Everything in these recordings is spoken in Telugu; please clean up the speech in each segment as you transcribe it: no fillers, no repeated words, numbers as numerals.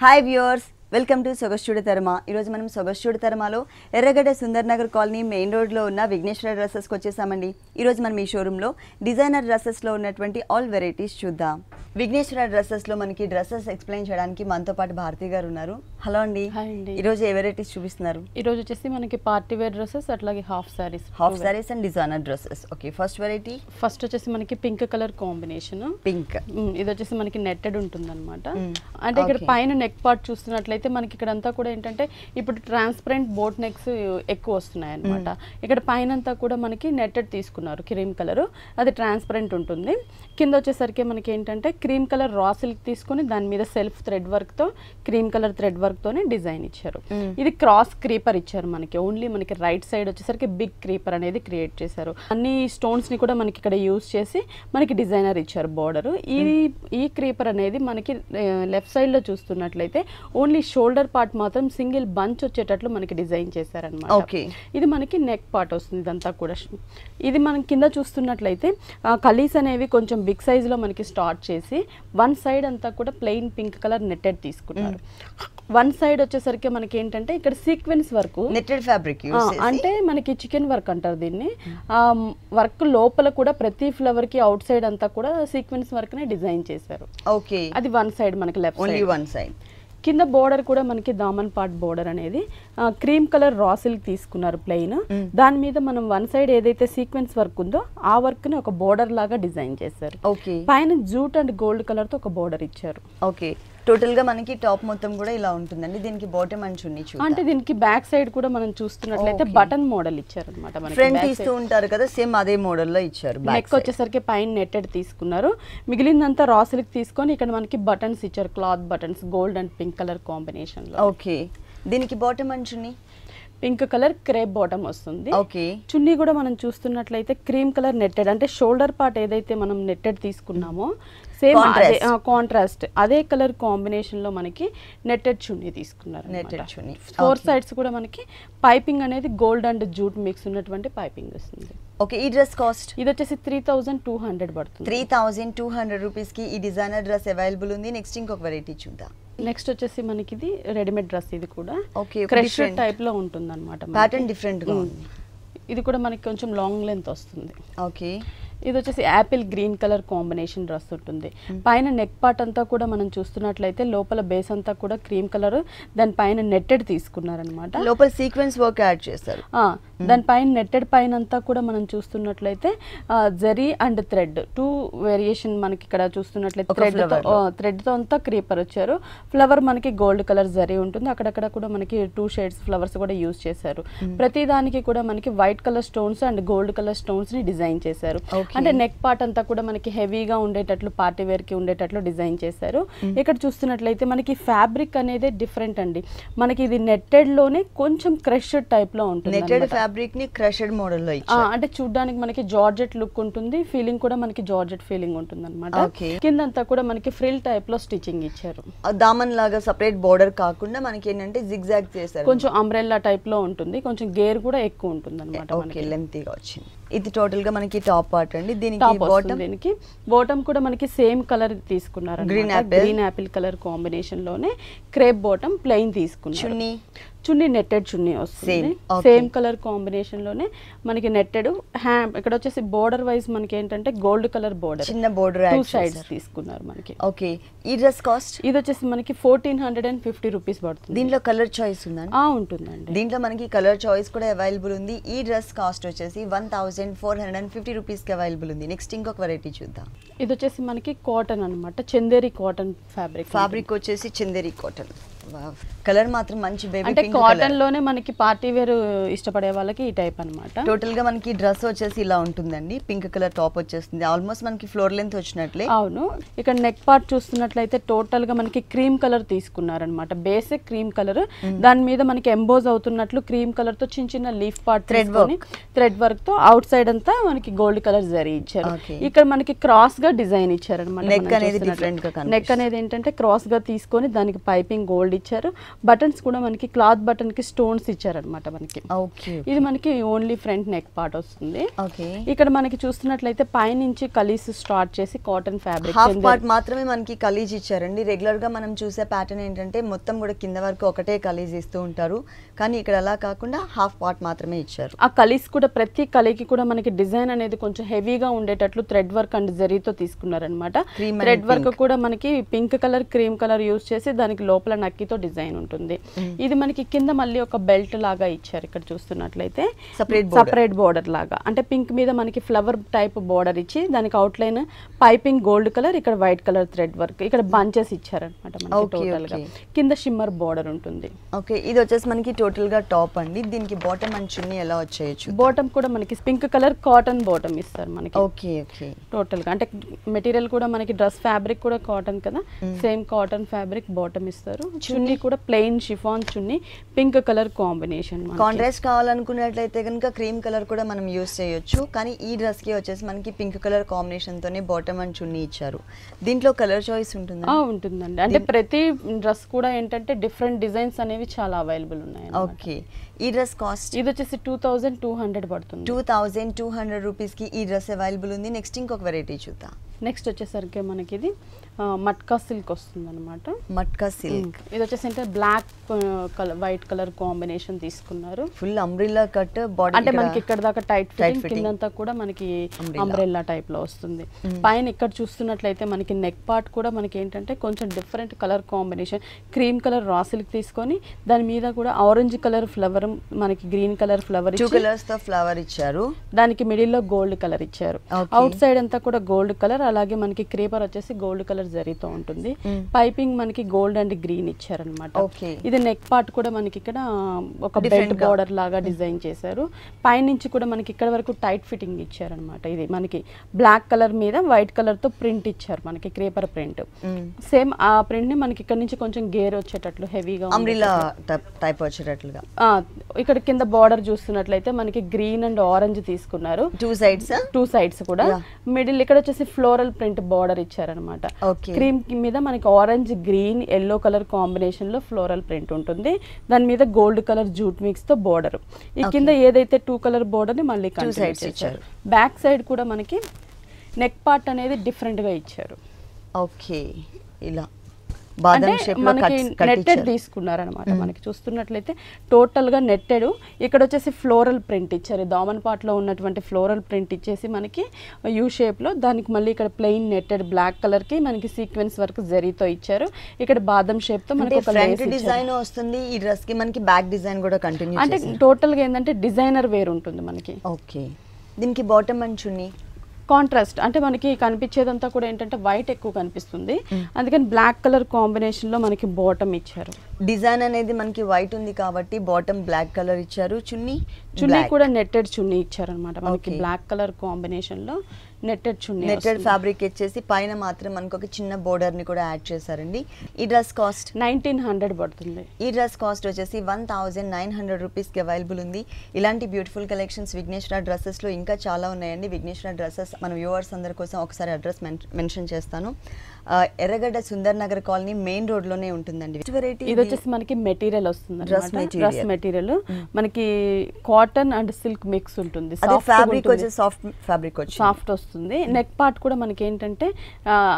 Hi viewers, welcome to Sogasuchuda Tarama. ఈరోజు మనం సొగస్చూడి తరమలో ఎర్రగడ్డ సుందర్ నగర్ కాలనీ మెయిన్ రోడ్లో ఉన్న విఘ్నేశ్వర డ్రెస్సెస్కి వచ్చేసామండి. ఈరోజు మనం ఈ షోరూంలో డిజైనర్ డ్రెస్సెస్లో ఉన్నటువంటి ఆల్ వెరైటీస్ చూద్దాం. విఘ్నేశ్వర డ్రెస్సెస్లో మనకి డ్రెస్సెస్ ఎక్స్ప్లెయిన్ చేయడానికి మనతో పాటు భారతి గారు ఉన్నారు. హలో అండి. ఈరోజు ఏ వెరైటీస్ చూపిస్తున్నారు? ఈరోజు వచ్చేసి మనకి పార్టీ వేర్ డ్రెస్సెస్ అట్లాగే half saris and designer dresses. Okay, first variety first వచ్చేసి మనకి పింక్ కలర్ కాంబినేషన్. పింక్ ఇది వచ్చేసి మనకి నెట్టెడ్ ఉంటుంది అనమాట. అంటే ఇక్కడ పైన నెక్ పార్ట్ చూస్తున్నట్లయితే మనకి ఇక్కడ అంతా కూడా ఏంటంటే ఇప్పుడు ట్రాన్స్పరెంట్ బోట్ నెక్స్ ఎక్కువ వస్తున్నాయి అనమాట. ఇక్కడ పైన అంతా కూడా మనకి నెట్టెడ్ తీసుకున్నారు, క్రీమ్ కలర్, అది ట్రాన్స్పరెంట్ ఉంటుంది. కింద వచ్చేసరికి మనకి ఏంటంటే క్రీమ్ కలర్ రా సిల్క్ తీసుకుని దాని మీద సెల్ఫ్ థ్రెడ్ వర్క్ తో క్రీమ్ కలర్ థ్రెడ్ వర్క్ తోనే డిజైన్ ఇచ్చారు. ఇది క్రాస్ క్రీపర్ ఇచ్చారు మనకి. ఓన్లీ మనకి రైట్ సైడ్ వచ్చేసరికి బిగ్ క్రీపర్ అనేది క్రియేట్ చేశారు. అన్ని స్టోన్స్ ని కూడా మనకి ఇక్కడ యూజ్ చేసి మనకి డిజైనర్ ఇచ్చారు బోర్డర్. ఈ క్రీపర్ అనేది మనకి లెఫ్ట్ సైడ్ లో చూస్తున్నట్లయితే ఓన్లీ షోల్డర్ పార్ట్ మాత్రం సింగిల్ బంచ్ వచ్చేటట్లు మనకి డిజైన్ చేశారనమాట. ఇది మనకి నెక్ పార్ట్ వస్తుంది ఇదంతా కూడా. ఇది మనం కింద చూస్తున్నట్లయితే కలీస్ అనేవి కొంచెం బిగ్ సైజ్ లో మనకి స్టార్ట్ చేసి వన్ సైడ్ అంతా కూడా ప్లెయిన్ పింక్ కలర్ నెట్టెడ్ తీసుకున్నారు. వన్ సైడ్ వచ్చేసరికి మనకి ఏంటంటే ఇక్కడ సీక్వెన్స్ వర్క్, నెట్టెడ్ ఫ్యాబ్రిక్ అంటే మనకి చికెన్ వర్క్ అంటారు దీన్ని. వర్క్ లోపల కూడా ప్రతి ఫ్లవర్ కి అవుట్ సైడ్ అంతా కూడా సీక్వెన్స్ వర్క్ నే డిజైన్ చేశారు. ఓకే, అది వన్ సైడ్ మనకి లెఫ్ట్ ఓన్లీ వన్ సైడ్. కింద బోర్డర్ కూడా మనకి దామన్ పార్ట్ బోర్డర్ అనేది క్రీమ్ కలర్ రా సిల్క్ తీసుకున్నారు ప్లెయిన్. దాని మీద మనం వన్ సైడ్ ఏదైతే సీక్వెన్స్ వర్క్ ఉందో ఆ వర్క్ ని ఒక బోర్డర్ లాగా డిజైన్ చేశారు. పైన జూట్ అండ్ గోల్డ్ కలర్ తో ఒక బోర్డర్ ఇచ్చారు. ఓకే, టోటల్ గా మనకి టాప్ మొత్తం కూడా ఇలా ఉంటుందండి. దీనికి బాటమ్ అండ్ చున్నీ అంటే దీనికి బ్యాక్ సైడ్ కూడా మనం చూస్తున్నట్లయితే బటన్ మోడల్ ఇచ్చారు అనమాట. ఫ్రంట్ తీస్తూ ఉంటారు కదా, సేమ్ అదే మోడల్ లో ఇచ్చారు. నెక్ వచ్చేసరికి పైన నెట్టెడ్ తీసుకున్నారు, మిగిలిందంతా రా సిల్క్ తీసుకొని ఇక్కడ మనకి బటన్స్ ఇచ్చారు, cloth buttons, gold and pink colour combination లో. ఓకే, దీనికి bottom and chunni pink colour crepe bottom వస్తుంది. ఓకే, చున్నీ కూడా మనం చూస్తున్నట్లయితే క్రీమ్ కలర్ నెట్టెడ్, అంటే షోల్డర్ పార్ట్ ఏదైతే మనం నెట్టెడ్ తీసుకున్నామో సేమ్ అదే కాంట్రాస్ట్ అదే కలర్ కాంబినేషన్ లో మనకి నెట్టెడ్ చున్నీ తీసుకున్నారు. ఫోర్ సైడ్స్ కూడా మనకి పైపింగ్ అనేది గోల్డ్ అండ్ జూట్ మిక్స్ ఉన్నటువంటి పైపింగ్ వస్తుంది. ఓకే, ఈ డ్రెస్ కాస్ట్ ఇది వచ్చేసి 3200 పడుతుంది. 3200 రూపీస్ కి ఈ డిజైనర్ డ్రెస్ అవైలబుల్ ఉంది. నెక్స్ట్ ఇంకొక వెరైటీ చూద్దాం. నెక్స్ట్ వచ్చేసి మనకి ఇది రెడీమేడ్ డ్రెస్. ఇది కూడా క్రష్ టైప్ లో ఉంటుంది అనమాట. ప్యాటర్న్ డిఫరెంట్ గా ఉంది. ఇది కూడా మనకి కొంచెం లాంగ్ లెంత్ వస్తుంది. ఓకే, ఇది వచ్చేసి Apple green colour combination dress ఉంటుంది. పైన నెక్ పార్ట్ అంతా కూడా మనం చూస్తున్నట్లయితే లోపల బేస్ అంతా కూడా క్రీమ్ కలర్, దాని పైన నెట్టెడ్ తీసుకున్నారనమాట. లోపల సీక్వెన్స్ వర్క్ యాడ్ చేస్తారు. దాని పైన నెట్టెడ్ పైన అంతా కూడా మనం చూస్తున్నట్లయితే zari and thread two variation మనకి ఇక్కడ చూస్తున్నట్లయితే థ్రెడ్ తో అంతా క్రీపర్ వచ్చారు. ఫ్లవర్ మనకి గోల్డ్ కలర్ జరీ ఉంటుంది. అక్కడక్కడ కూడా మనకి 2 షేడ్స్ ఫ్లవర్స్ కూడా యూజ్ చేశారు. ప్రతి దానికి కూడా మనకి white colour stones and gold colour stones ని డిజైన్ చేశారు. అంటే నెక్ పార్ట్ అంతా కూడా మనకి హెవీగా ఉండేటట్లు, పార్టీ వేర్ కి ఉండేటట్లు డిజైన్ చేశారు. ఇక్కడ చూస్తున్నట్లయితే మనకి ఫ్యాబ్రిక్ అనేది డిఫరెంట్ అండి. మనకి ఇది నెట్టెడ్ లోనే కొంచెం క్రష్డ్ టైప్ లో ఉంటుంది. నెట్టెడ్ ఫ్యాబ్రిక్ ని క్రష్డ్ మోడల్ లో ఇచ్చారు. అంటే చూడడానికి మనకి జార్జెట్ లుక్ ఉంటుంది, ఫీలింగ్ కూడా మనకి జార్జెట్ ఫీలింగ్ ఉంటుంది అనమాట. కిందంతా కూడా మనకి ఫ్రిల్ టైప్ లో స్టిచింగ్ ఇచ్చారు. దామన్ లాగా సెపరేట్ బోర్డర్ కాకుండా మనకి ఏంటంటే జిగ్జాగ్ చేశారు. కొంచెం అంబ్రెల్లా టైప్ లో ఉంటుంది, కొంచెం గేర్ కూడా ఎక్కువ ఉంటుంది అనమాట. ఓకే, లెంతీగా వచ్చింది. ఇది టోటల్ గా మనకి టాప్ పార్ట్ అండి. దీనికి బాటమ్ కూడా మనకి సేమ్ కలర్ తీసుకున్నారు, గ్రీన్ యాపిల్ కలర్ కాంబినేషన్ లోనే క్రేప్ బాటమ్ ప్లెయిన్ తీసుకున్నారు. చున్నీ నెట్టెడ్ చున్నీ వస్తుంది, సేమ్ కలర్ కాంబినేషన్ లోనే మనకి నెట్టెడ్. ఇక్కడ వచ్చేసి బోర్డర్ వైజ్ మనకి ఏంటంటే గోల్డ్ కలర్ బోర్డర్, చిన్న బోర్డర్ 2 సైడ్స్ తీసుకున్నారు మనకి. ఓకే, ఈ డ్రెస్ కాస్ట్ ఇది వచ్చేసి మనకి 1450 రూపీస్ పడుతుంది. దీంట్లో కలర్ చాయిస్ ఉందండి? ఉంటుందండి. దీంట్లో మనకి కలర్ చాయిస్ కూడా అవైలబుల్ ఉంది. ఈ డ్రెస్ కాస్ట్ వచ్చేసి 1450 రూపీస్ కి అవైలబుల్ ఉంది. నెక్స్ట్ ఇంకొక వెరైటీ చూద్దాం. ఇది వచ్చేసి మనకి కాటన్ అనమాట, చందేరి కాటన్ ఫ్యాబ్రిక్ వచ్చేసి చందేరి కాటన్. కలర్ మాత్రం మంచి బేబీ అంటే కాటన్ లోనే మనకి పార్టీ వేర్ ఇష్టపడే వాళ్ళకి ఈ టైప్ అన్నమాట. టోటల్ గా మనకి డ్రెస్ వచ్చేసి ఇలా ఉంటుందండి. పింక్ కలర్ టాప్ వచ్చేస్తుంది, ఆల్మోస్ట్ మనకి ఫ్లోర్ లెంత్ వచ్చినట్లే. అవును, ఇక్కడ నెక్ పార్ట్ చూస్తున్నట్లయితే టోటల్ గా మనకి క్రీమ్ కలర్ తీసుకున్నారనమాట. బేసిక్ క్రీమ్ కలర్, దాని మీద మనకి ఎంబోజ్ అవుతున్నట్లు క్రీమ్ కలర్ తో చిన్న చిన్న లీఫ్ పార్ట్ థ్రెడ్ వర్క్ తో అవుట్ సైడ్ అంతా మనకి గోల్డ్ కలర్ జరీ ఇచ్చారు. ఇక్కడ మనకి క్రాస్ గా డిజైన్ ఇచ్చారు అనమాట. నెక్ అనేది ఏంటంటే క్రాస్ గా తీసుకొని దానికి పైపింగ్ గోల్డ్ ఇచ్చారు. బటన్స్ కూడా మనకి క్లాత్ బటన్ కి స్టోన్స్ ఇచ్చారనమాట మనకి. ఓకే. ఇది మనకి ఓన్లీ ఫ్రంట్ నెక్ పార్ట్ వస్తుంది. ఓకే. ఇక్కడ మనకి చూస్తున్నట్లయితే పైనుంచి కలీస్ స్టార్ట్ చేసి కాటన్ ఫ్యాబ్రిక్ హాఫ్ పార్ట్ మాత్రమే మనకి కలీజ్ ఇచ్చారండి. రెగ్యులర్ గా మనం చూసే ప్యాటర్న్ ఏంటంటే మొత్తం కూడా కింద వరకు ఒకటే కలీజ్ ఇస్తూ ఉంటారు, కానీ ఇక్కడ అలా కాకుండా హాఫ్ పార్ట్ మాత్రమే ఇచ్చారు. ఆ కలీస్ కూడా ప్రతి కలీకి కూడా మనకి డిజైన్ అనేది కొంచెం హెవీగా ఉండేటట్లు థ్రెడ్ వర్క్ అండ్ జరీతో తీసుకున్నారనమాట. థ్రెడ్ వర్క్ కూడా మనకి pink colour cream colour use చేసి దానికి లోపల నక్కితో డిజైన్ ఉంటుంది. ఇది మనకి కింద మళ్ళీ ఒక బెల్ట్ లాగా ఇచ్చారు. ఇక్కడ చూస్తున్నట్లయితే సపరేట్ బోర్డర్ లాగా, అంటే పింక్ మీద మనకి ఫ్లవర్ టైప్ బోర్డర్ ఇచ్చి దానికి out line piping gold colour, ఇక్కడ వైట్ కలర్ థ్రెడ్ వర్క్, ఇక్కడ బంచెస్ ఇచ్చారనమాట మనకి టోటల్ గా. కింద షిమ్మర్ బోర్డర్ ఉంటుంది. ఓకే. ఇది వచ్చేసి మనకి టోటల్ గా టాప్ అండి. దీనికి బాటమ్ అండ్ చున్నీ ఎలా వచ్చేయచ్చు? బాటమ్ కూడా మనకి పింక్ కలర్ కాటన్ బాటమ్ ఇస్తారు మనకి. ఓకే. ఓకే. టోటల్ గా అంటే మెటీరియల్ కూడా మనకి డ్రెస్ ఫ్యాబ్రిక్ కూడా కాటన్ కదా, సేమ్ కాటన్ ఫ్యాబ్రిక్ బాటమ్ ఇస్తారు. చున్నీ కూడా ప్లెయిన్ షిఫాన్ చున్నీ, పింక్ కలర్ కాంబినేషన్. కాంట్రాస్ట్ కావాలనుకున్నట్లయితే కనుక క్రీమ్ కలర్ కూడా మనం యూస్ చేయొచ్చు, కానీ ఈ డ్రెస్ కి వచ్చేసి మనకి పింక్ కలర్ కాంబినేషన్ తోనే బాటమ్ అండ్ చున్నీ ఇచ్చారు. దీంట్లో కలర్ చాయిస్ ఉంటుంది? ఉంటుందండి. అంటే ప్రతి డ్రెస్ కూడా ఏంటంటే డిఫరెంట్ డిజైన్స్ అనేవి చాలా అవైలబుల్ ఉన్నాయి. ఓకే. ఈ డ్రెస్ కాస్ట్ ఇది వచ్చేసి 2200 పడుతుంది. 2200 రూపీస్కి ఈ డ్రెస్ అవైలబుల్ ఉంది. నెక్స్ట్ ఇంకొక వెరైటీ చూద్దాం. నెక్స్ట్ వచ్చేసరికి మనకి ఇది మట్కా సిల్క్ వస్తుంది అనమాట. మట్కా సిల్క్ ఇది వచ్చేసి అంటే black colour white colour combination తీసుకున్నారు. ఫుల్ అంబ్రెల్లా కట్ బాడీ, అంటే మనకి ఇక్కడ దాకా టైట్ ఫిట్టింగ్, కిందంతా కూడా మనకి అంబ్రెల్లా టైప్ లో వస్తుంది. పైన ఇక్కడ చూస్తున్నట్లయితే మనకి నెక్ పార్ట్ కూడా మనకి ఏంటంటే కొంచెం different colour combination, cream colour raw silk తీసుకొని దాని మీద కూడా ఆరెంజ్ కలర్ ఫ్లవర్, మనకి గ్రీన్ కలర్ ఫ్లవర్, 2 కలర్స్ తో ఫ్లవర్ ఇచ్చారు. దానికి మిడిల్ లో గోల్డ్ కలర్ ఇచ్చారు. అవుట్ సైడ్ అంతా కూడా గోల్డ్ కలర్, అలాగే మనకి క్రీపర్ వచ్చేసి గోల్డ్ కలర్ జరీతో ఉంటుంది. పైపింగ్ మనకి గోల్డ్ అండ్ గ్రీన్ ఇచ్చారనమాట. ఇది నెక్ పార్ట్ కూడా మనకి ఇక్కడ ఒక బెల్ట్ బోర్డర్ లాగా డిజైన్ చేశారు. పైనుంచి కూడా మనకి ఇక్కడ వరకు టైట్ ఫిట్టింగ్ ఇచ్చారనమాట. ఇది మనకి బ్లాక్ కలర్ మీద వైట్ కలర్ తో ప్రింట్ ఇచ్చారు, మనకి క్రీపర్ ప్రింట్. సేమ్ ఆ ప్రింట్ ని మనకి ఇక్కడ నుంచి కొంచెం గేర్ వచ్చేటట్లు హెవీగా అంబ్రెల్లా టైప్ వచ్చేటట్లుగా. ఇక్కడ కింద బార్డర్ చూస్తున్నట్లయితే మనకి గ్రీన్ అండ్ ఆరెంజ్ తీసుకున్నారు. టూ సైడ్స్ కూడా. మిడిల్ ఇక్కడ వచ్చేసి ఫ్లోరల్ ప్రింట్ బార్డర్ ఇచ్చారనమాట. క్రీమ్ మీద మనకి orange green yellow colour combination లో ఫ్లోరల్ ప్రింట్ ఉంటుంది. దాని మీద గోల్డ్ కలర్ జూట్ మిక్స్ తో బోర్డర్. ఈ కింద ఏదైతే 2 కలర్ బోర్డర్ ని మళ్ళీ ఇచ్చారు. బ్యాక్ సైడ్ కూడా మనకి నెక్ పార్ట్ అనేది డిఫరెంట్ గా ఇచ్చారు. ఓకే. ఇలా మనకి నెట్టెడ్ తీసుకున్నారు అనమాట. మనకి చూస్తున్నట్లయితే టోటల్ గా నెట్టెడ్. ఇక్కడ వచ్చేసి ఫ్లోరల్ ప్రింట్ ఇచ్చారు. దామన్ పార్ట్ లో ఉన్నటువంటి ఫ్లోరల్ ప్రింట్ ఇచ్చేసి మనకి యూ షేప్ లో, దానికి మళ్ళీ ఇక్కడ ప్లెయిన్ నెట్టెడ్ బ్లాక్ కలర్ కి మనకి సీక్వెన్స్ వర్క్ జరీతో ఇచ్చారు. ఇక్కడ బాదం షేప్ తో మనకి ఒక ఫ్రంట్ డిజైన్ వస్తుంది. ఈ డ్రెస్ కి మనకి బ్యాక్ డిజైన్ కూడా కంటిన్యూ, అంటే టోటల్ గా ఏంటంటే డిజైనర్ వేర్ ఉంటుంది మనకి. ఓకే. దీనికి బాటమ్ అండ్ చున్నీ కాంట్రాస్ట్, అంటే మనకి కనిపించేదంతా కూడా ఏంటంటే వైట్ ఎక్కువ కనిపిస్తుంది, అందుకని బ్లాక్ కలర్ కాంబినేషన్ లో మనకి బాటమ్ ఇచ్చారు. డిజైన్ అనేది మనకి వైట్ ఉంది కాబట్టి బాటమ్ బ్లాక్ కలర్ ఇచ్చారు. చున్నీ కూడా నెట్టెడ్ చున్నీ ఇచ్చారు అనమాట. మనకి బ్లాక్ కలర్ కాంబినేషన్ లో నెట్టెడ్ చున్నీ, నెట్టెడ్ ఫ్యాబ్రిక్ ఇచ్చేసి పైన మాత్రం మనకు ఒక చిన్న బోర్డర్ ని కూడా యాడ్ చేశారండి. ఈ డ్రెస్ కాస్ట్ 1900 పడుతుంది. ఈ డ్రెస్ కాస్ట్ వచ్చేసి 1900 రూపీస్ కి అవైలబుల్ ఉంది. ఇలాంటి బ్యూటిఫుల్ కలెక్షన్స్ విఘ్నేశ్వర డ్రెస్సెస్ లో ఇంకా చాలా ఉన్నాయండి. విఘ్నేశ్వర డ్రెస్సెస్ మన వ్యూవర్స్ అందరి కోసం ఒకసారి అడ్రస్ మెన్షన్ చేస్తాను. ఎర్రగడ్డ Sundar Nagar colony main road లోనే ఉంటుందండి. ఇది వచ్చేసి మనకి మెటీరియల్ వస్తుంది, డ్రెస్ మెటీరియల్ మనకి కాటన్ అండ్ సిల్క్ మిక్స్ ఉంటుంది. సాఫ్ట్ వస్తుంది. నెక్ పార్ట్ కూడా మనకి ఏంటంటే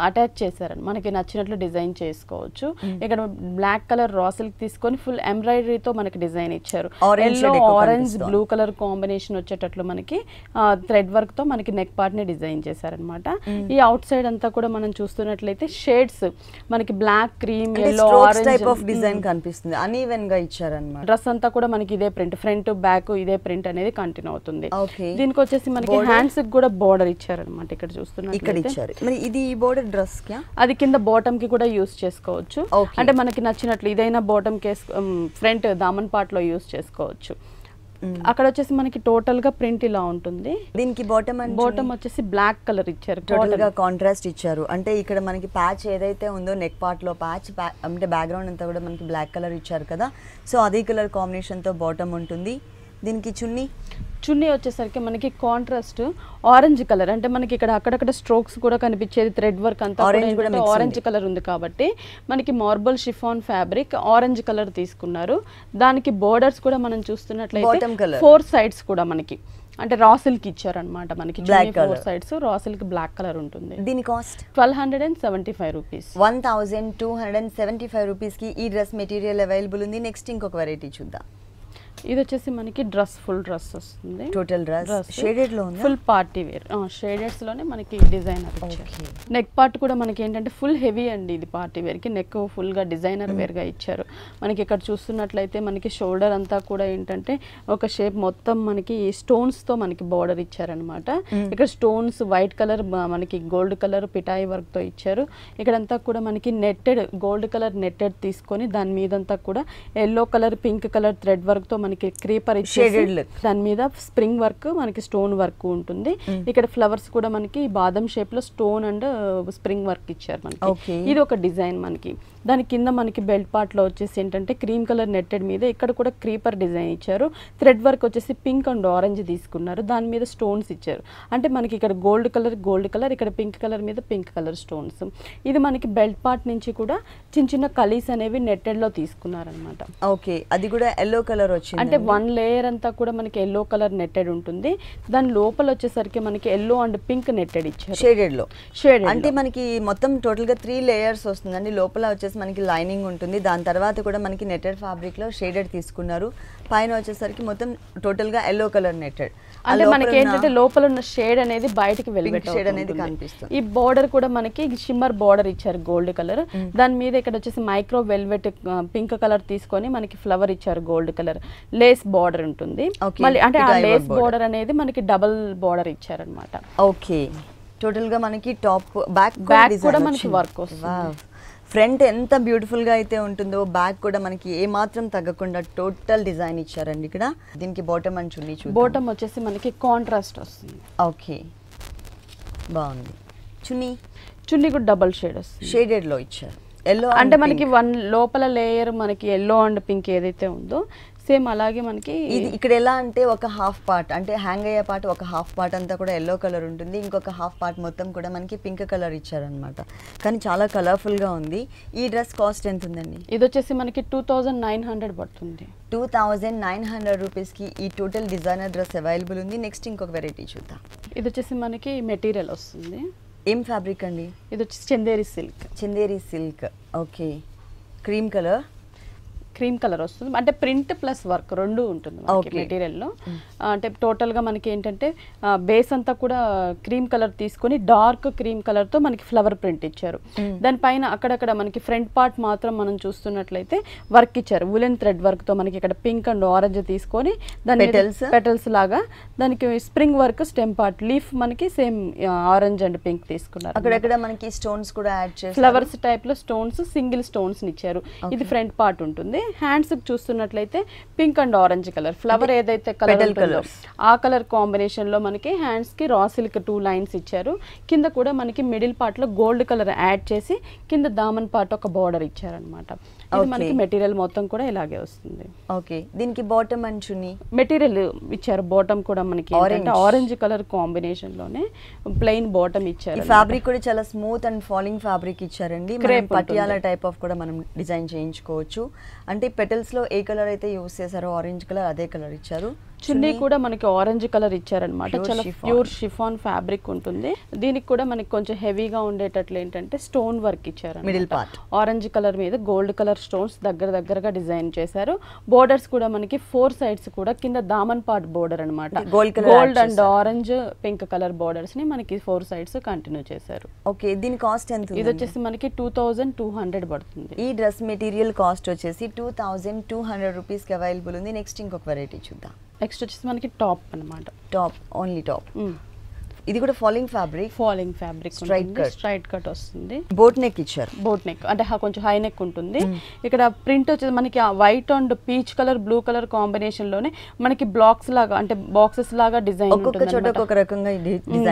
అటాచ్ చేశారు, మనకి నచ్చినట్లు డిజైన్ చేసుకోవచ్చు. ఇక్కడ బ్లాక్ కలర్ రా సిల్క్ తీసుకొని ఫుల్ ఎంబ్రాయిడరీతో మనకి డిజైన్ ఇచ్చారు. Yellow orange blue colour combination వచ్చేటట్లు మనకి థ్రెడ్ వర్క్ తో మనకి నెక్ పార్ట్ ని డిజైన్ చేశారనమాట. ఈ అవుట్ సైడ్ అంతా కూడా మనం చూస్తున్నట్లయితే షేడ్స్ మనకి black cream yellow orange type of design కనిపిస్తుంది. అన్ఈవెన్ గా ఇచ్చారన్నమాట. డ్రెస్ అంతా కూడా మనకి ఇదే ప్రింట్, ఫ్రంట్ బ్యాక్ ఇదే ప్రింట్ అనేది కంటిన్యూ అవుతుంది. దీనికి వచ్చేసి మనకి హ్యాండ్స్ కి కూడా బోర్డర్ ఇచ్చారన్నమాట. ఇక్కడ చూస్తున్నట్లయితే మరి ఇది ఈ బోర్డర్ డ్రెస్ కి అది కింద బాటమ్ కి కూడా యూస్ చేసుకోవచ్చు. అంటే మనకి నచ్చినట్లు ఇదైనా బాటమ్ కి ఫ్రంట్ దామన్ పార్ట్ లో యూస్ చేసుకోవచ్చు. అక్కడ వచ్చేసి మనకి టోటల్ గా ప్రింట్ ఇలా ఉంటుంది. దీనికి బాటమ్ వచ్చేసి బ్లాక్ కలర్ ఇచ్చారు, టోటల్ గా కాంట్రాస్ట్ ఇచ్చారు. అంటే ఇక్కడ మనకి ప్యాచ్ ఏదైతే ఉందో నెక్ పార్ట్ లో ప్యాచ్ అంటే బ్యాక్గ్రౌండ్ అంతా కూడా మనకి బ్లాక్ కలర్ ఇచ్చారు కదా, సో అదే కలర్ కాంబినేషన్ తో బాటమ్ ఉంటుంది. దీనికి చున్నీ చున్నీ వచ్చేసరికి మనకి కాంట్రాస్ట్ ఆరెంజ్ కలర్, అంటే మనకి ఇక్కడ అక్కడక్కడ స్ట్రోక్స్ కూడా కనిపించేది, థ్రెడ్ వర్క్ అంతా ఆరెంజ్ కలర్ ఉంది కాబట్టి మనకి marble chiffon fabric orange colour తీసుకున్నారు. దానికి బోర్డర్స్ కూడా మనం చూస్తున్నట్లయితే 4 సైడ్స్ కూడా మనకి అంటే రా సిల్క్ ఇచ్చారనమాట. మనకి 4 sides raw silk black colour ఉంటుంది. దీని కాస్ట్ 1275 రూపీస్. 1275 రూపీస్ కి ఈ డ్రెస్ మెటీరియల్ అవైలబుల్ ఉంది. నెక్స్ట్ ఇంకొక వెరైటీ చూద్దాం. ఇది వచ్చేసి మనకి ఫుల్ డ్రెస్ వస్తుంది. టోటల్ డ్రెస్ షేడెడ్ లో ఉంది, ఫుల్ పార్టీ వేర్ షేడెడ్స్ లోనే మనకి డిజైనర్ ఇచ్చారు. నెక్ పార్ట్ కూడా మనకి ఏంటంటే ఫుల్ హెవీ అండి. ఇది పార్టీ వేర్ కి నెక్ ఫుల్ గా డిజైనర్ వేర్ గా ఇచ్చారు. మనకి ఇక్కడ చూస్తున్నట్లయితే మనకి షోల్డర్ అంతా కూడా ఏంటంటే ఒక షేప్ మొత్తం మనకి స్టోన్స్ తో మనకి బోర్డర్ ఇచ్చారనమాట. ఇక్కడ స్టోన్స్ వైట్ కలర్ మనకి గోల్డ్ కలర్ పిటాయి వర్క్ తో ఇచ్చారు. ఇక్కడంతా కూడా మనకి నెట్టెడ్ గోల్డ్ కలర్ నెట్టెడ్ తీసుకొని దాని మీదంతా కూడా yellow colour pink colour thread work తో మనకి క్రీపర్ ఇచ్చేసి దాని మీద స్ప్రింగ్ వర్క్ మనకి స్టోన్ వర్క్ ఉంటుంది. ఇక్కడ ఫ్లవర్స్ కూడా మనకి బాదం షేప్ లో స్టోన్ అండ్ స్ప్రింగ్ వర్క్ ఇచ్చారు మనకి. ఇది ఒక డిజైన్ మనకి. దాని కింద మనకి బెల్ట్ పార్ట్ లో వచ్చేసి ఏంటంటే క్రీమ్ కలర్ నెట్టెడ్ మీద ఇక్కడ కూడా క్రీపర్ డిజైన్ ఇచ్చారు. థ్రెడ్ వర్క్ వచ్చేసి పింక్ అండ్ ఆరెంజ్ తీసుకున్నారు. దాని మీద స్టోన్స్ ఇచ్చారు. అంటే మనకి ఇక్కడ గోల్డ్ కలర్ ఇక్కడ పింక్ కలర్ మీద పింక్ కలర్ స్టోన్స్. ఇది మనకి బెల్ట్ పార్ట్ నుంచి కూడా చిన్న చిన్న కలీస్ అనేవి నెట్టెడ్ లో తీసుకున్నారనమాట. ఓకే, అది కూడా ఎల్లో కలర్ వచ్చింది. అంటే 1 లేయర్ అంతా కూడా మనకి ఎల్లో కలర్ నెట్టెడ్ ఉంటుంది. దాని లోపల వచ్చేసరికి మనకి ఎల్లో అండ్ పింక్ నెట్టెడ్ ఇచ్చారు షేడెడ్ లో. అంటే మనకి మొత్తం టోటల్ గా 3 లేయర్స్ వస్తుందండి. లోపల వచ్చేసి మనకి లైనింగ్ ఉంటుంది. దాని తర్వాత కూడా మనకి నెట్టెడ్ ఫ్యాబ్రిక్ లో షేడెడ్ తీసుకున్నారు. పైన వచ్చేసరికి మొత్తం టోటల్ గా ఎల్లో కలర్ నెట్టెడ్. అంటే మనకి ఏంటంటే లోపల ఉన్న షేడ్ అనేది బయటకి వెల్వెట్ షేడ్ అనేది కనిపిస్తుంది. ఈ బోర్డర్ కూడా మనకి షిమ్మర్ బోర్డర్ ఇచ్చారు గోల్డ్ కలర్. దాని మీద ఇక్కడ వచ్చేసి మైక్రో వెల్వెట్ పింక్ కలర్ తీసుకొని మనకి ఫ్లవర్ ఇచ్చారు గోల్డ్ కలర్. లేస్ బోర్డర్ ఉంటుంది మళ్ళీ. అంటే ఆ లేస్ బోర్డర్ అనేది మనకి డబుల్ బోర్డర్ ఇచ్చారనమాట. ఓకే, టోటల్ గా మనకి టాప్ బ్యాక్ కూడా మనకి వర్క్ వస్తుంది. ఫ్రంట్ ఎంత బ్యూటిఫుల్ గా అయితే ఉంటుందో బ్యాక్ కూడా మనకి ఏ మాత్రం తగ్గకుండా టోటల్ డిజైన్ ఇచ్చారండి ఇక్కడ. దీనికి బాటమ్ అండ్ చున్నీ చూద్దాం. బాటమ్ వచ్చేసి మనకి కాంట్రాస్ట్ వస్తుంది. ఓకే, బాగుంది. చున్నీ కూడా డబుల్ షేడ్ వస్తుంది. షేడెడ్ లో ఇచ్చారు. ఎల్లో అంటే మనకి 1 లోపల లేయర్ మనకి ఎల్లో అండ్ పింక్ ఏదైతే ఉందో సేమ్ అలాగే మనకి ఇది ఇక్కడ ఎలా అంటే ఒక హాఫ్ పార్ట్ అంటే హ్యాంగ్ అయ్యే పార్ట్ ఒక హాఫ్ పార్ట్ అంతా కూడా ఎల్లో కలర్ ఉంటుంది. ఇంకొక హాఫ్ పార్ట్ మొత్తం కూడా మనకి పింక్ కలర్ ఇచ్చారనమాట. కానీ చాలా కలర్ఫుల్ గా ఉంది. ఈ డ్రెస్ కాస్ట్ ఎంత ఉందండి? ఇది వచ్చేసి మనకి 2900 పడుతుంది. 2900 రూపీస్ కి ఈ టోటల్ డిజైనర్ డ్రెస్ అవైలబుల్ ఉంది. నెక్స్ట్ ఇంకొక వెరైటీ చూద్దాం. ఇది వచ్చేసి మనకి మెటీరియల్ వస్తుంది. ఏం ఫ్యాబ్రిక్ అండి? ఇది వచ్చేసి Chanderi silk. Okay, cream colour వస్తుంది. అంటే ప్రింట్ ప్లస్ వర్క్ రెండు ఉంటుంది మెటీరియల్లో. అంటే టోటల్గా మనకి ఏంటంటే బేస్ అంతా కూడా క్రీమ్ కలర్ తీసుకొని డార్క్ క్రీమ్ కలర్తో మనకి ఫ్లవర్ ప్రింట్ ఇచ్చారు. దానిపైన అక్కడక్కడ మనకి ఫ్రంట్ పార్ట్ మాత్రం మనం చూస్తున్నట్లయితే వర్క్ ఇచ్చారు. వులెన్ థ్రెడ్ వర్క్తో మనకి ఇక్కడ పింక్ అండ్ ఆరెంజ్ తీసుకొని దాని పెటల్స్ లాగా దానికి spring work stem part leaf మనకి సేమ్ ఆరెంజ్ అండ్ పింక్ తీసుకున్నారు. అక్కడక్కడ మనకి స్టోన్స్ కూడా యాడ్ చేశారు. ఫ్లవర్స్ టైప్ లో స్టోన్స్ సింగిల్ స్టోన్స్ ఇచ్చారు. ఇది ఫ్రంట్ పార్ట్ ఉంటుంది. హ్యాండ్స్ చూస్తున్నట్లయితే pink and orange colour flower ఏదైతే కలర్ ఆ కలర్ కాంబినేషన్ లో మనకి హ్యాండ్స్ కి రా సిల్క్ 2 లైన్స్ ఇచ్చారు. కింద కూడా మనకి మిడిల్ పార్ట్ లో గోల్డ్ కలర్ యాడ్ చేసి కింద దామన్ పార్ట్ ఒక బోర్డర్ ఇచ్చారనమాట. ఇది మనకి మెటీరియల్ మొత్తం కూడా ఇలాగే వస్తుంది. ఓకే, దీనికి బాటమ్ అండ్ చున్నీ మెటీరియల్ ఇచ్చారు. బాటమ్ కూడా మనకి ఆరెంజ్ కలర్ కాంబినేషన్ లోనే ప్లెయిన్ బాటమ్ ఇచ్చారు. ఫ్యాబ్రిక్ కూడా చాలా స్మూత్ అండ్ ఫాలింగ్ ఫ్యాబ్రిక్ ఇచ్చారండి. పటియాలా టైప్ ఆఫ్ కూడా మనం డిజైన్ చేయించుకోవచ్చు. అంటే పెటల్స్ లో ఏ కలర్ అయితే యూస్ చేశారో ఆరెంజ్ కలర్ అదే కలర్ ఇచ్చారు. చున్నీ కూడా మనకి ఆరెంజ్ కలర్ ఇచ్చారనమాట. చాలా ప్యూర్ షిఫాన్ ఫ్యాబ్రిక్ ఉంటుంది. దీనికి కూడా మనకి కొంచెం హెవీగా ఉండేటట్లు ఏంటంటే స్టోన్ వర్క్ ఇచ్చారు. మిడిల్ పార్ట్ ఆరెంజ్ కలర్ మీద గోల్డ్ కలర్ స్టోన్స్ దగ్గరగా డిజైన్ చేశారు. బోర్డర్స్ కూడా మనకి 4 సైడ్స్ కూడా కింద దామన్ పార్ట్ బోర్డర్ అనమాట. Gold and orange pink colour borders ని మనకి 4 సైడ్స్ కంటిన్యూ చేశారు. ఓకే, దీని కాస్ట్ ఎంత? ఇది వచ్చేసి మనకి 2200 పడుతుంది. ఈ డ్రెస్ మెటీరియల్ కాస్ట్ వచ్చేసి 2200 రూపీస్ కి అవైలబుల్ ఉంది. నెక్స్ట్ ఇంకొక వెరైటీ చూద్దాం. నెక్స్ట్ వచ్చేసి మనకి టాప్ అనమాట. Only top. ఇది కూడా ఫాలింగ్ ఫ్యాబ్రిక్ స్ట్రైట్ కట్ వస్తుంది. బోట్ నెక్ ఇచ్చారు. బోట్ నెక్ అంటే కొంచెం హై నెక్ ఉంటుంది. ఇక్కడ ప్రింట్ వచ్చేసి మనకి white and peach colour blue colour combination లోనే మనకి బ్లాక్స్ లాగా అంటే బాక్సెస్ లాగా డిజైన్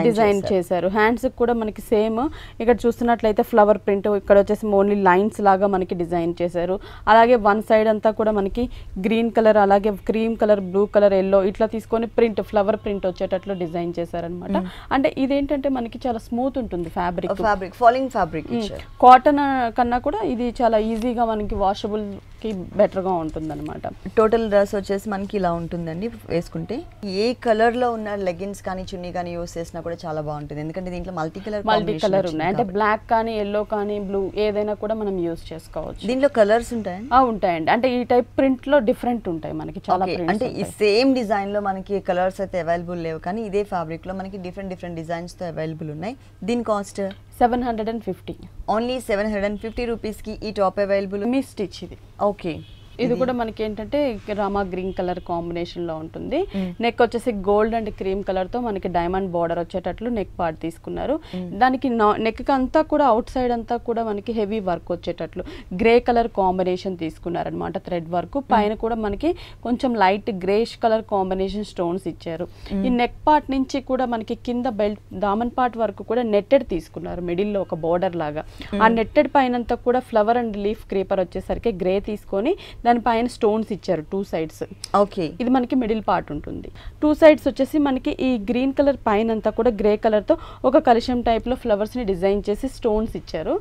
డిజైన్ చేశారు. హ్యాండ్స్ కూడా మనకి సేమ్ ఇక్కడ చూస్తున్నట్లయితే ఫ్లవర్ ప్రింట్, ఇక్కడ వచ్చేసి ఓన్లీ లైన్స్ లాగా మనకి డిజైన్ చేశారు. అలాగే వన్ సైడ్ అంతా కూడా మనకి గ్రీన్ కలర్ అలాగే cream colour blue colour yellow ఇట్లా తీసుకొని ప్రింట్ ఫ్లవర్ ప్రింట్ వచ్చేటట్లు డిజైన్ చేశారనమాట. అంటే ఇదేంటంటే మనకి చాలా స్మూత్ ఉంటుంది ఫ్యాబ్రిక్, ఫాలింగ్ ఫ్యాబ్రిక్. కాటన్ కన్నా కూడా ఇది చాలా ఈజీగా మనకి వాషబుల్ కి బెటర్ గా ఉంటుంది అనమాట. టోటల్ డ్రెస్ వచ్చేసి మనకి ఇలా ఉంటుందండి. వేసుకుంటే ఏ కలర్ లో ఉన్న లెగిన్స్ కానీ చున్నీ కానీ యూస్ చేసినా కూడా చాలా బాగుంటుంది. ఎందుకంటే దీంట్లో మల్టీ కలర్ ఉన్నాయి. అంటే బ్లాక్ కానీ ఎల్లో కానీ బ్లూ ఏదైనా కూడా మనం యూస్ చేసుకోవచ్చు. దీంట్లో కలర్స్ ఉంటాయండి. అంటే ఈ టైప్ ప్రింట్ లో డిఫరెంట్ ఉంటాయి మనకి చాలా. అంటే ఈ సేమ్ డిజైన్ లో మనకి కలర్స్ అయితే అవైలబుల్ లేవు, కానీ ఇదే ఫ్యాబ్రిక్ లో మనకి డిఫరెంట్ డిజైన్స్ తో అవైలబుల్ ఉన్నాయి. దీని కాస్ట్ 750. ఓన్లీ 750 రూపీస్ కి ఈ టాప్ అవైలబుల్. మీ స్టిచ్ ఇది. ఓకే. ఇది కూడా మనకి ఏంటంటే రామా గ్రీన్ కలర్ కాంబినేషన్ లో ఉంటుంది. నెక్ వచ్చేసి గోల్డ్ అండ్ క్రీమ్ కలర్ తో మనకి డైమండ్ బార్డర్ వచ్చేటట్లు నెక్ పార్ట్ తీసుకున్నారు. దానికి నెక్ అంతా కూడా అవుట్ సైడ్ అంతా కూడా మనకి హెవీ వర్క్ వచ్చేటట్లు గ్రే కలర్ కాంబినేషన్ తీసుకున్నారనమాట. థ్రెడ్ వర్క్ పైన కూడా మనకి కొంచెం light greyish colour combination stones ఇచ్చారు. ఈ నెక్ పార్ట్ నుంచి కూడా మనకి కింద బెల్ట్ దామన్ పార్ట్ వరకు కూడా నెట్టెడ్ తీసుకున్నారు. మిడిల్ లో ఒక బోర్డర్ లాగా ఆ నెట్టెడ్ పైనంతా కూడా ఫ్లవర్ అండ్ లీఫ్ క్రీపర్ వచ్చేసరికి గ్రే తీసుకొని దానిపైన స్టోన్స్ ఇచ్చారు 2 సైడ్స్. ఓకే. ఇది మనకి మిడిల్ పార్ట్ ఉంటుంది. 2 సైడ్స్ వచ్చేసి మనకి ఈ గ్రీన్ కలర్ పైన అంతా కూడా గ్రే కలర్ తో ఒక కలశం టైప్ లో ఫ్లవర్స్ ని డిజైన్ చేసి స్టోన్స్ ఇచ్చారు.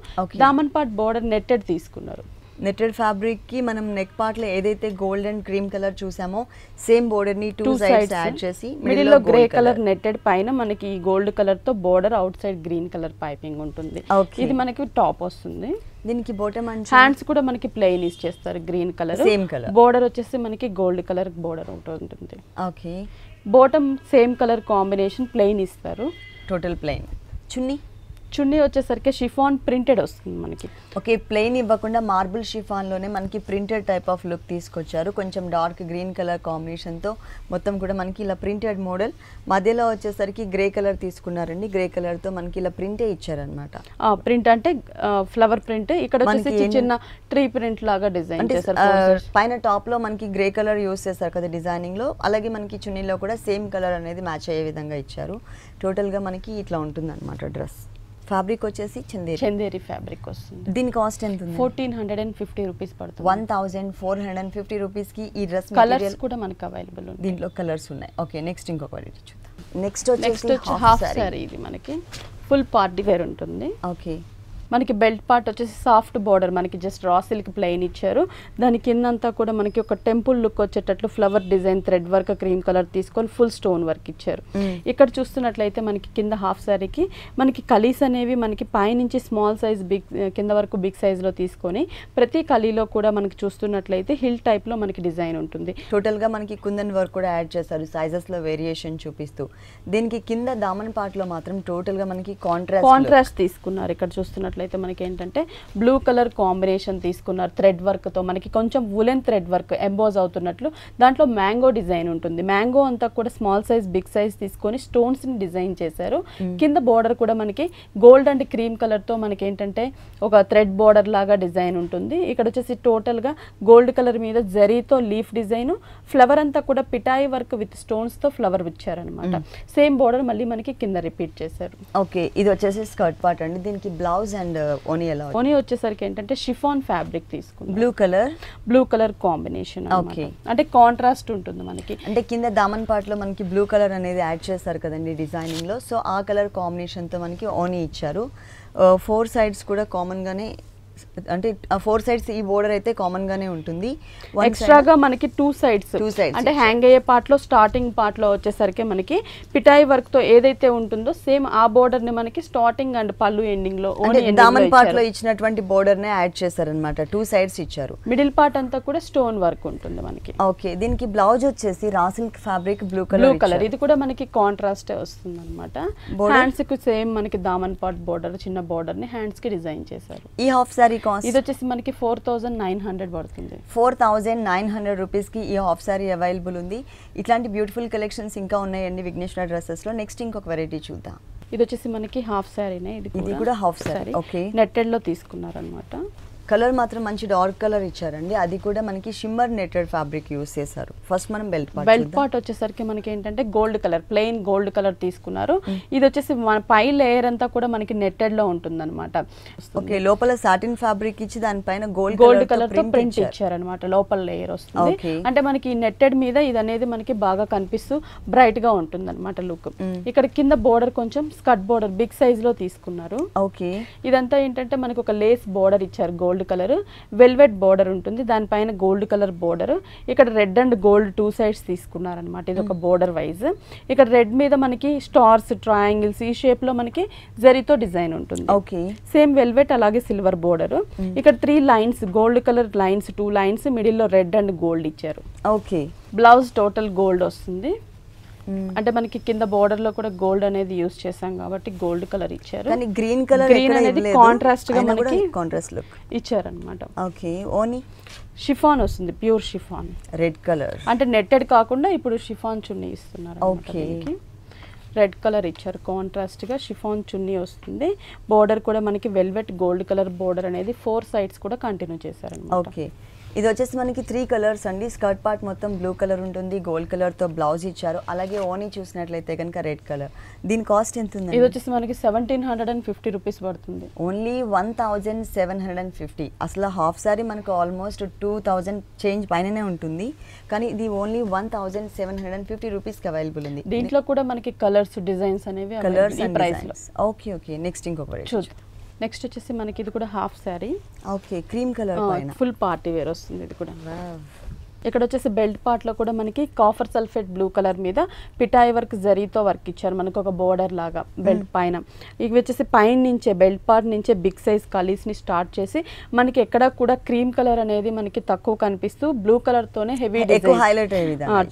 దామన్ పార్ట్ బోర్డర్ నెట్టెడ్ తీసుకున్నారు. నెట్టెడ్ ఫ్యాబ్రిక్ కి మనం నెక్ పార్ట్ లో ఏదైతే గోల్డ్ అండ్ క్రీమ్ కలర్ చూసామో సేమ్ బోర్డర్ ని 2 సైడ్స్ యాడ్ చేసి మిడిల్ లో గ్రే కలర్ నెట్టెడ్ పైన మనకి ఈ గోల్డ్ కలర్ తో border outside green colour piping ఉంటుంది. ఇది మనకి టాప్ వస్తుంది. దీనికి బాటమ్ అండ్ హ్యాండ్స్ కూడా మనకి ప్లెయిన్ ఇచ్చేస్తారు green colour. Same colour border వచ్చేసి మనకి గోల్డ్ కలర్ బోర్డర్ ఉంటుంది. Okay. Bottom same colour combination plain ఇస్తారు. Total plain. చున్నీ వచ్చేసరికి షిఫాన్ ప్రింటెడ్ వస్తుంది మనకి. ఓకే. ప్లెయిన్ ఇవ్వకుండా మార్బుల్ షిఫాన్ లోనే మనకి ప్రింటెడ్ టైప్ ఆఫ్ లుక్ తీసుకొచ్చారు. కొంచెం డార్క్ గ్రీన్ కలర్ కాంబినేషన్ తో మొత్తం కూడా మనకి ఇలా ప్రింటెడ్ మోడల్. మధ్యలో వచ్చేసరికి గ్రే కలర్ తీసుకున్నారండి. గ్రే కలర్ తో మనకి ఇలా ప్రింటే ఇచ్చారనమాట. ప్రింట్ అంటే ఫ్లవర్ ప్రింట్. ఇక్కడ వచ్చేసి చిన్న ట్రీ ప్రింట్ లాగా డిజైన్ చేశారు. పైన టాప్ లో మనకి గ్రే కలర్ యూస్ చేస్తారు కదా డిజైనింగ్ లో, అలాగే మనకి చున్నీలో కూడా సేమ్ కలర్ అనేది మ్యాచ్ అయ్యే విధంగా ఇచ్చారు. టోటల్ గా మనకి ఇట్లా ఉంటుంది అనమాట డ్రెస్. ఫ్యాబ్రిక్ వచ్చేసి చందేరి ఫ్యాబ్రిక్ వస్తుంది. దీని కాస్ట్ ఎంత ఉంది? 1450 రూపీస్ పడుతుంది. 1450 రూపీస్ కి ఈ డ్రెస్. కలర్స్ కూడా మనకి అవైలబుల్ ఉంది. దీంట్లో కలర్స్ ఉన్నాయి. ఓకే. నెక్స్ట్ ఇంకొక క్వాలిటీ చూద్దాం. నెక్స్ట్ వచ్చి హాఫ్ సారీ. ఇది మనకి ఫుల్ పార్టీ వేర్ ఉంటుంది. ఓకే. మనకి బెల్ట్ పార్ట్ వచ్చేసి సాఫ్ట్ బోర్డర్ మనకి జస్ట్ రా సిల్క్ ప్లెయిన్ ఇచ్చారు. దాని కిందంతా కూడా మనకి ఒక టెంపుల్ లుక్ వచ్చేటట్లు flower design thread work cream colour తీసుకొని ఫుల్ స్టోన్ వర్క్ ఇచ్చారు. ఇక్కడ చూస్తున్నట్లయితే మనకి కింద హాఫ్ సారీకి మనకి కలీస్ అనేవి మనకి పైనుంచి స్మాల్ సైజ్ బిగ్ కింద వరకు బిగ్ సైజ్ లో తీసుకొని ప్రతి కలీలో కూడా మనకి చూస్తున్నట్లయితే హిల్ టైప్ లో మనకి డిజైన్ ఉంటుంది. టోటల్ గా మనకి కుందన్ వర్క్ కూడా యాడ్ చేశారు సైజెస్ లో వేరియేషన్ చూపిస్తూ. దీనికి కింద దామన్ పార్ట్ లో మాత్రం టోటల్ గా మనకి కాంట్రాస్ట్ తీసుకున్నారు. ఇక్కడ చూస్తున్నట్లయితే మనకి ఏంటంటే బ్లూ కలర్ కాంబినేషన్ తీసుకున్నారు. థ్రెడ్ వర్క్ తో మనకి కొంచెం వులెన్ థ్రెడ్ వర్క్ ఎంబోజ్ అవుతున్నట్లు దాంట్లో మ్యాంగో డిజైన్ ఉంటుంది. మ్యాంగో అంతా కూడా స్మాల్ సైజ్ బిగ్ సైజ్ తీసుకొని స్టోన్స్ ని డిజైన్ చేశారు. కింద బోర్డర్ కూడా మనకి గోల్డ్ అండ్ క్రీమ్ కలర్ తో మనకి ఏంటంటే ఒక థ్రెడ్ బోర్డర్ లాగా డిజైన్ ఉంటుంది. ఇక్కడ వచ్చేసి టోటల్ గా గోల్డ్ కలర్ మీద జరీతో లీఫ్ డిజైన్, ఫ్లవర్ అంతా కూడా పిటాయి వర్క్ విత్ స్టోన్స్ తో ఫ్లవర్ ఇచ్చారనమాట. సేమ్ బోర్డర్ మళ్ళీ మనకి కింద రిపీట్ చేశారు. ఓకే. ఇది వచ్చేసి స్కర్ట్ పార్ట్ అండి. దీనికి బ్లౌజ్ అండ్ ఓనీ వచ్చేసరికి ఏంటంటే షిఫాన్ ఫ్యాబ్రిక్ తీసుకుంది. Blue colour combination. అంటే కాంట్రాస్ట్ ఉంటుంది మనకి. అంటే కింద దామన్ పార్ట్ లో మనకి బ్లూ కలర్ అనేది యాడ్ చేస్తారు కదండి డిజైనింగ్ లో. సో ఆ కలర్ కాంబినేషన్ తో మనకి ఓనీ ఇచ్చారు. 4 సైడ్స్ కూడా కామన్ గానే అంటే 4 సైడ్స్ ఈ బోర్డర్ అయితే కామన్ గానే ఉంటుంది. ఎక్స్ట్రాగా మనకి 2 సైడ్స్ అంటే హ్యాంగ్ అయ్యే పార్ట్ లో స్టార్టింగ్ పార్ట్ లో వచ్చేసరికి మనకి పిటాయి వర్క్ తో ఏదైతే ఉంటుందో సేమ్ ఆ బోర్డర్ ని మనకి స్టార్టింగ్ అండ్ పళ్ళు ఎండింగ్ లో దామన్ పార్ట్ లో ఇచ్చినటువంటి బోర్డర్ నే యాడ్ చేశారన్నమాట. 2 సైడ్స్ ఇచ్చారు. మిడిల్ పార్ట్ అంతా కూడా స్టోన్ వర్క్ ఉంటుంది మనకి. ఓకే. దీనికి బ్లౌజ్ వచ్చేసి raw silk fabric blue colour. ఇది కూడా మనకి కాంట్రాస్ట్ వస్తుంది అనమాట. హ్యాండ్స్ కి సేమ్ మనకి దామన్ పార్ట్ బోర్డర్ చిన్న బోర్డర్ ని హ్యాండ్స్ కి డిజైన్ చేశారు. ఈ హాఫ్ సారీ సారీ కాస్ట్ ఇది వచ్చేసి మనకి 4900 పడుతుంది. 4900 రూపీస్కి ఈ హాఫ్ సారీ అవైలబుల్ ఉంది. ఇట్లాంటి బ్యూటిఫుల్ కలెక్షన్స్ ఇంకా ఉన్నాయండి విఘ్నేశ్వర డ్రెస్సెస్లో. నెక్స్ట్ ఇంకొక వెరైటీ చూద్దాం. ఇది వచ్చేసి మనకి హాఫ్ సారీనే, ఇది కూడా హాఫ్ సారీ. ఓకే, నెట్టెడ్ లో తీసుకున్నారనమాట. కలర్ మాత్రం మంచి డార్క్ కలర్ ఇచ్చారండి. అది కూడా మనకి షిమ్మర్ నెటెడ్ ఫ్యాబ్రిక్ యూస్ చేశారు. ఫస్ట్ మనం బెల్ట్ పార్ట్ వచ్చేసరికి మనకి ఏంటంటే gold colour, plain gold colour తీసుకున్నారు. ఇది వచ్చేసి మన పై లేయర్ అంతా కూడా మనకి నెట్టెడ్ లో ఉంటుంది అనమాట. ఓకే, లోపల సాటిన్ ఫ్యాబ్రిక్ ఇచ్చి దానిపైన గోల్డ్ కలర్ తో ప్రింట్ ఇచ్చారనమాట. లోపల లేయర్ వస్తుంది. అంటే మనకి నెట్టెడ్ మీద ఇది అనేది మనకి బాగా కనిపిస్తూ బ్రైట్ గా ఉంటుంది అనమాట లుక్. ఇక్కడ కింద బోర్డర్ కొంచెం స్కర్ట్ బోర్డర్ బిగ్ సైజ్ లో తీసుకున్నారు. ఓకే, ఇదంతా ఏంటంటే మనకి ఒక లేస్ బోర్డర్ ఇచ్చారు. గోల్డ్ కలర్ వెల్వెట్ బోర్డర్ ఉంటుంది, దానిపైన గోల్డ్ కలర్ బోర్డర్. ఇక్కడ రెడ్ అండ్ గోల్డ్ 2 సైడ్స్ తీసుకున్నారనమాట. ఇది ఒక బోర్డర్ వైజ్. ఇక్కడ రెడ్ మీద మనకి స్టార్స్, ట్రయాంగిల్స్ ఈ షేప్ లో మనకి జరీతో డిజైన్ ఉంటుంది. ఓకే, సేమ్ వెల్వెట్ అలాగే సిల్వర్ బోర్డర్. ఇక్కడ 3 lines gold colour lines, 2 lines middle లో రెడ్ అండ్ గోల్డ్ ఇచ్చారు. ఓకే, బ్లౌజ్ టోటల్ గోల్డ్ వస్తుంది. అంటే మనకి కింద బోర్డర్ లో కూడా గోల్డ్ అనేది యూస్ చేసాం కాబట్టి గోల్డ్ కలర్ ఇచ్చారు. కానీ గ్రీన్ కలర్ అనేది కాంట్రాస్ట్ గా మనకి కాంట్రాస్ట్ లుక్ ఇచ్చారన్నమాట. ఓకే, ఓని షిఫాన్ వస్తుంది, ప్యూర్ షిఫాన్ రెడ్ కలర్. అంటే నెట్టెడ్ కాకుండా ఇప్పుడు షిఫాన్ చున్నీ ఇస్తున్నారు. ఓకే, రెడ్ కలర్ ఇచ్చారు, కాంట్రాస్ట్ గా షిఫాన్ చున్నీ వస్తుంది. బోర్డర్ కూడా మనకి వెల్వెట్ గోల్డ్ కలర్ బోర్డర్ అనేది 4 సైడ్స్ కూడా కంటిన్యూ చేశారన్నమాట. ఓకే, ఇది వచ్చేసి మనకి 3 కలర్స్ అండి. స్కర్ట్ పార్ట్ మొత్తం బ్లూ కలర్ ఉంటుంది, గోల్డ్ కలర్ తో బ్లౌజ్ ఇచ్చారు. అలాగే ఓనీ చూసినట్లయితే కనుక రెడ్ కలర్. దీని కాస్ట్ ఎంత ఉంది? ఇది వచ్చేసి మనకి 1750 రూపీస్ పడుతుంది. ఓన్లీ 1750. అసలు హాఫ్ సారీ మనకు ఆల్మోస్ట్ 2000 చేంజ్ పైననే ఉంటుంది, కానీ ఇది ఓన్లీ 1750 రూపీస్కి అవైలబుల్ ఉంది. దీంట్లో కూడా మనకి కలర్స్, డిజైన్స్ అనేవి కలర్స్ ఈ ప్రైస్ లో. ఓకే ఓకే, నెక్స్ట్ ఇంకొక చూద్దాం. నెక్స్ట్ వచ్చేసి మనకి ఇది కూడా half sorry. Okay, cream colour పైన ఫుల్ పార్టీ వేర్ వస్తుంది. ఇది కూడా ఇక్కడ వచ్చేసి బెల్ట్ పార్ట్ లో కూడా మనకి కాఫర్ సల్ఫేట్ బ్లూ కలర్ మీద పిటాయి వర్క్ జరీతో వర్క్ ఇచ్చారు. మనకు ఒక బోర్డర్ లాగా బెల్ట్ పైన. ఇవి వచ్చేసి పైన నుంచే బెల్ట్ పార్ట్ నుంచే బిగ్ సైజ్ కలీస్ ని స్టార్ట్ చేసి మనకి ఎక్కడ కూడా క్రీమ్ కలర్ అనేది మనకి తక్కువ కనిపిస్తూ బ్లూ కలర్ తోనే heavy highlight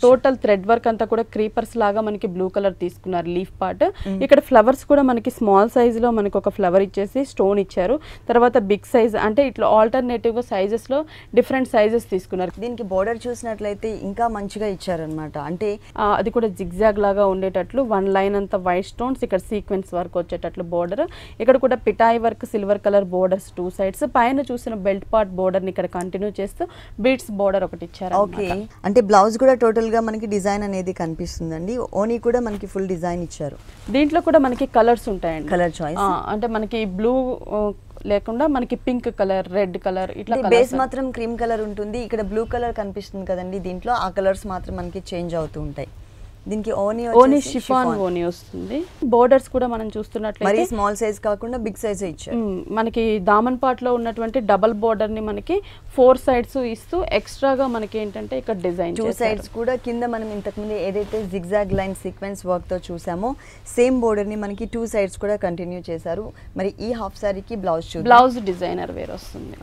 total thread work అంతా కూడా క్రీపర్స్ లాగా మనకి బ్లూ కలర్ తీసుకున్నారు. లీఫ్ పార్ట్ ఇక్కడ ఫ్లవర్స్ కూడా మనకి స్మాల్ సైజ్ లో మనకి ఒక ఫ్లవర్ ఇచ్చేసి స్టోన్ ఇచ్చారు. తర్వాత బిగ్ సైజ్ అంటే ఇట్లా ఆల్టర్నేటివ్ గా సైజెస్ లో డిఫరెంట్ సైజెస్ తీసుకున్నారు. దీనికి బోర్డర్ చూసినట్లయితే ఇంకా మంచిగా ఇచ్చారనమాట. అంటే అది కూడా జిగ్జాగ్ లాగా ఉండేటట్లు 1 లైన్ అంతా వైట్ స్టోన్స్, ఇక్కడ సీక్వెన్స్ వర్క్ వచ్చేటట్లు బోర్డర్. ఇక్కడ కూడా పిటాయి work silver colour borders 2 sides. పైన చూసిన బెల్ట్ పార్ట్ బోర్డర్ ని ఇక్కడ కంటిన్యూ చేస్తూ బీడ్స్ బోర్డర్ ఒకటి ఇచ్చారు. ఓకే, అంటే బ్లౌజ్ కూడా టోటల్ గా మనకి డిజైన్ అనేది కనిపిస్తుందండి. ఓనీ కూడా మనకి ఫుల్ డిజైన్ ఇచ్చారు. దీంట్లో కూడా మనకి కలర్స్ ఉంటాయండి, కలర్ చాయిస్. అంటే మనకి బ్లూ లేకుండా మనకి పింక్ కలర్, రెడ్ కలర్ ఇట్లా బేస్ మాత్రం క్రీమ్ కలర్ ఉంటుంది. ఇక్కడ బ్లూ కలర్ కనిపిస్తుంది కదండి, దీంట్లో ఆ కలర్స్ మాత్రం మనకి చేంజ్ అవుతూ ఉంటాయి. దీనికి ఓనీ షిఫాన్ ఓనీ వస్తుంది. బోర్డర్స్ కూడా మనం చూస్తున్నట్లయితే స్మాల్ సైజ్ కాకుండా బిగ్ సైజ్ ఇచ్చారు. మనకి దామన్ పార్ట్ లో ఉన్నటువంటి డబల్ బోర్డర్ ని మనకి 4 సైడ్స్ ఇస్తూ ఎక్స్ట్రాగా మనకి ఏంటంటే ఇక్కడ డిజైన్ 2 సైడ్స్ కూడా కింద మనం ఇంతకు ముందు ఏదైతే జిగ్జాగ్ లైన్ సీక్వెన్స్ వర్క్ తో చూసామో సేమ్ బోర్డర్ ని మనకి 2 సైడ్స్ కూడా కంటిన్యూ చేశారు. మరి ఈ హాఫ్ సారీకి బ్లౌజ్ డిజైనర్ వేర్ వస్తుంది.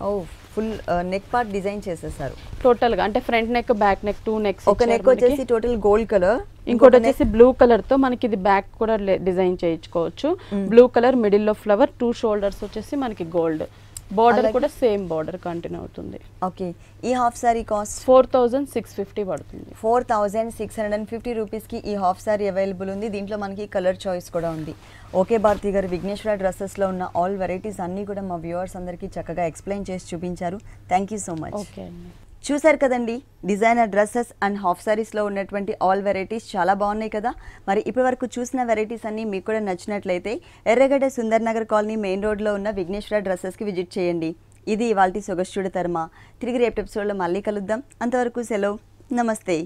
ఫుల్ నెక్ పార్ట్ డిజైన్ చేసేసారు టోటల్ గా. అంటే front neck, back neck 2 necks. ఒక నెక్ వచ్చేసి టోటల్ గోల్డ్ కలర్, ఇంకోటి వచ్చేసి బ్లూ కలర్ తో మనకి ఇది బ్యాక్ కూడా డిజైన్ చేయించుకోవచ్చు. బ్లూ కలర్ మిడిల్ లో ఫ్లవర్, 2 షోల్డర్స్ వచ్చేసి మనకి గోల్డ్. బోర్డర్ కూడా సేమ్ బోర్డర్ కంటిన్యూ అవుతుంది. ఓకే, ఈ హాఫ్ సారీ కాస్ట్ 4650 పడుతుంది. 4650 రూపీస్కి ఈ హాఫ్ సారీ అవైలబుల్ ఉంది. దీంట్లో మనకి కలర్ చాయిస్ కూడా ఉంది. ఓకే భారతి గారు, విఘ్నేశ్వర డ్రెస్సెస్లో ఉన్న ఆల్ వెరైటీస్ అన్నీ కూడా మా వ్యూవర్స్ అందరికీ చక్కగా ఎక్స్ప్లెయిన్ చేసి చూపించారు. Thank you so much. Okay అండి, చూసారు కదండి, డిజైనర్ డ్రెస్సెస్ అండ్ హాఫ్ సారీస్లో ఉన్నటువంటి ఆల్ వెరైటీస్ చాలా బాగున్నాయి కదా. మరి ఇప్పటి వరకు చూసిన వెరైటీస్ అన్నీ మీకు కూడా నచ్చినట్లయితే ఎర్రగడ్డ సుందర్ నగర్ కాలనీ మెయిన్ రోడ్లో ఉన్న విఘ్నేశ్వర డ్రెస్సెస్కి విజిట్ చేయండి. ఇది ఇవాల్టి సొగస్టుడి తరమ. తిరిగి రేపు ఎపిసోడ్లో మళ్ళీ కలుద్దాం. అంతవరకు సెలవు, నమస్తే.